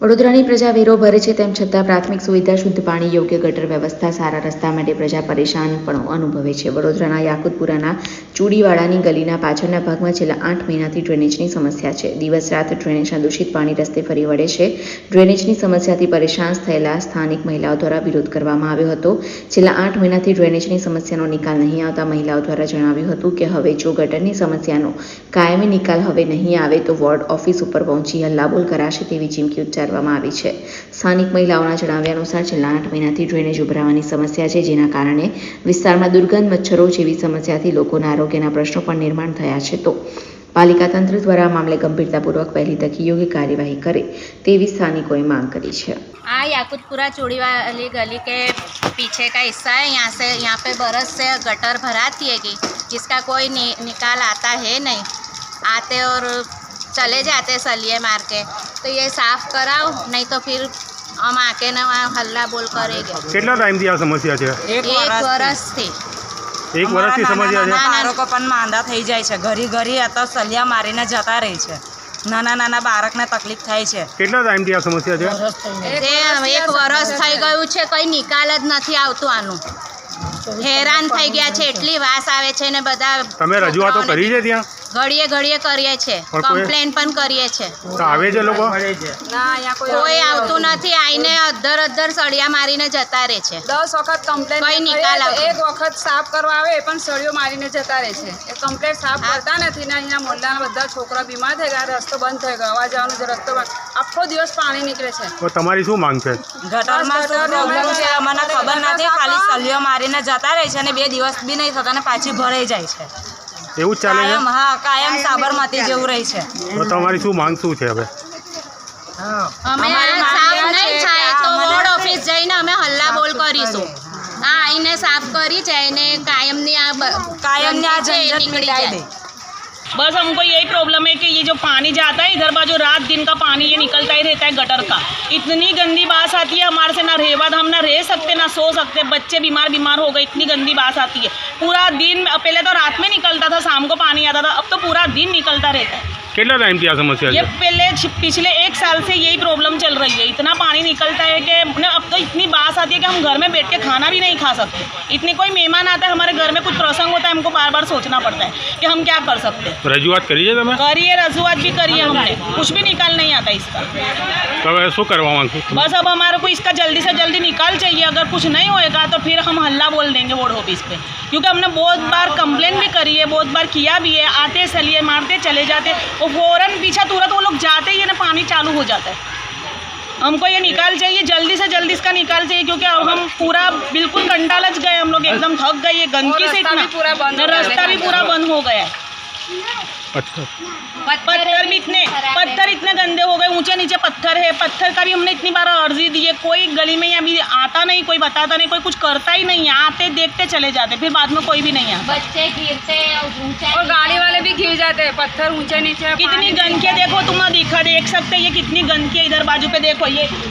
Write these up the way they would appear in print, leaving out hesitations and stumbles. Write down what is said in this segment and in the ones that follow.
વડોદરાની પ્રજા વેરો ભરે છે, તેમ છતાં પ્રાથમિક સુવિધા, શુદ્ધ પાણી, યોગ્ય ગટર વ્યવસ્થા, સારા રસ્તા માટે પ્રજા પરેશાન પણ અનુભવે છે. વડોદરાના યાકુતપુરાના ચૂડીવાડાની ગલીના પાછળના ભાગમાં છેલ્લા 8 મહિનાથી ડ્રેનેજની સમસ્યા છે. દિવસ રાત ડ્રેનેજના દૂષિત પાણી રસ્તે ફરી વળે છે. ડ્રેનેજની સમસ્યાથી પરેશાન થયેલા સ્થાનિક મહિલાઓ દ્વારા વિરોધ કરવામાં આવ્યો હતો. છેલ્લા 8 મહિનાથી ડ્રેનેજની સમસ્યાનો નિકાલ નહીં આવતા મહિલાઓ દ્વારા જણાવ્યું હતું કે હવે જો ગટરની સમસ્યાનો કાયમી નિકાલ હવે નહીં આવે તો વોર્ડ ઓફિસ ઉપર પહોંચી હલ્લાબોલ કરાશે તેવી ચીમકી ઉચ્ચારવામાં આવી છે. સ્થાનિક મહિલાઓના જણાવ્યા અનુસાર છેલ્લા 8 મહિનાથી ડ્રેનેજ ઉભરાવાની સમસ્યા છે, જેના કારણે વિસ્તારમાં દુર્ગંધ, મચ્છરો જેવી સમસ્યાથી લોકોના આરોગ્યના પ્રશ્નો પણ નિર્માણ થયા છે. તો પાલિકા તંત્ર દ્વારા આ મામલે ગંભીરતાપૂર્વક પહેલી તકે યોગ્ય કાર્યવાહી કરે તેવી સ્થાનિકોએ માંગ કરી છે. याकुतपुरा चूड़ी वाली गली के पीछे का हिस्सा है। यहाँ पे बरस से गटर भराती है कि जिसका कोई निकाल आता है नहीं, आते और चले जाते सलिए मार के। तो ये साफ कराओ, नहीं तो फिर हम आके ना वहाँ हल्ला बोल करेंगे। કેટલા ટાઈમથી આ સમસ્યા છે? एक वर्षથી સમસ્યા છે. બાળકો પણ માંદા થઈ જાય છે, ઘરી ઘરી આ તો સલિયા મારીને જતા રહે છે. નાના નાના બાળકને તકલીફ થાય છે. કેટલા ટાઈમથી આ સમસ્યા છે? એક વર્ષ થઈ ગયું છે, કઈ નિકાલ જ નથી આવતું. આનું હેરાન થઈ ગયા છે, એટલી વાસ આવે છે ને બધા. તમે રજૂઆતો કરી છે ત્યાં? ઘડીએ કરીએ છે, કમ્પ્લેન પણ કરીએ છે. તો આવે છે લોકો? કોઈ આવતું નથી, આઈને અધર સળિયા મારીને જતા રહે છે. 10 વખત કમ્પ્લેન કઈ નિકાલ આવતો? એક વખત સાફ કરવા આવે એ પણ સળિયો મારીને જતા રહે છે. એ કમ્પ્લેન સાફ કરતા નથી ને અહીંના મોહલ્લાના બધા છોકરા બીમાર થઈ ગયા, રસ્તો બંધ થઈ ગયો, આવવા જવાનો રસ્તો બંધ, આખો દિવસ પાણી નીકળે છે. તો તમારી શું માંગ છે? ગટરમાં શું પ્રોબ્લેમ છે અમને ખબર નથી, ખાલી સળિયો મારીને જતા રહે છે અને 2 દિવસ બી નહીં થતા ને પાછી ભરાઈ જાય છે. એવું જ ચાલે છે? કાયમ સાબરમતી જેવું રહે છે. તો તમારી શું માંગ શું છે હવે? અમે સાફ નહીં થાય તો વોર્ડ ઓફિસ જઈને અમે હલ્લા બોલ કરીશું. આઈને સાફ કરી જાય ને કાયમની આ ઝંઝટ નીકળી જાય. बस हमको यही प्रॉब्लम है कि ये जो पानी जाता है इधर बाजू रात दिन का पानी ये निकलता ही रहता है गटर का. इतनी गंदी बास आती है, हमारे से ना रहवा, हम ना रह सकते ना सो सकते, बच्चे बीमार हो गए, इतनी गंदी बास आती है. पूरा दिन, पहले तो रात में निकलता था, शाम को पानी आता था, अब तो पूरा दिन निकलता रहता है. કેટલા ટાઈમથી આ સમસ્યા ये છે? पहले पिछले 1 साल से यही प्रॉब्लम चल रही है. इतना पानी निकलता है कि अब तो इतनी बास आती है कि हम घर में बैठ के खाना भी नहीं खा सकते. इतनी कोई मेहमान आता है हमारे घर में, कुछ प्रसंग होता है, हमको बार बार सोचना पड़ता है कि हम क्या कर सकते हैं. રજૂઆત કરી છે તમે? करिए, रजूआत भी करिए हमने, कुछ भी निकाल नहीं आता इसका. તો હવે શું કરવા માંગો? बस अब हमारे को इसका जल्दी से जल्दी निकाल चाहिए. अगर कुछ नहीं होएगा तो फिर हम हल्ला बोल देंगे वार्ड ऑफिस पे, क्योंकि हमने बहुत बार कंप्लेन भी करी है, बहुत बार किया भी है. आते सलिए मारते चले जाते, और फौरन पीछा तुरंत वो लोग जाते ही है ना, पानी चालू हो जाता है. हमको ये निकाल चाहिए, जल्दी से जल्दी इसका निकाल चाहिए, क्योंकि अब हम पूरा बिल्कुल कंटाल ज गए, हम लोग एकदम थक गए. ये गंदगी से इतना रास्ता भी पूरा बंद हो गया है. अच्छा, पत्थर इतने गंदे हो गए, ऊंचे नीचे पत्थर है. पत्थर का भी हमने इतनी बार अर्जी दी है, कोई गली में अभी आता नहीं, कोई बताता नहीं, कोई कुछ करता ही नहीं है. आते देखते चले जाते, फिर बाद में कोई भी नहीं आता. बच्चे गिरते और गाड़ी वाले भी गिर जाते हैं, पत्थर ऊंचे नीचे. कितनी गंदगी देखो, तुम देख सकते हैं ये कितनी गंदगी है. इधर बाजू पे देखो,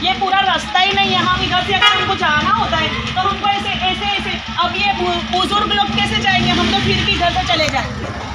ये पूरा रास्ता ही नहीं है. हम इधर से अगर हमको जाना होता है तो हमको ऐसे अब ये बुजुर्ग लोग कैसे जाएंगे? हम तो फिर भी इधर से चले जाएंगे.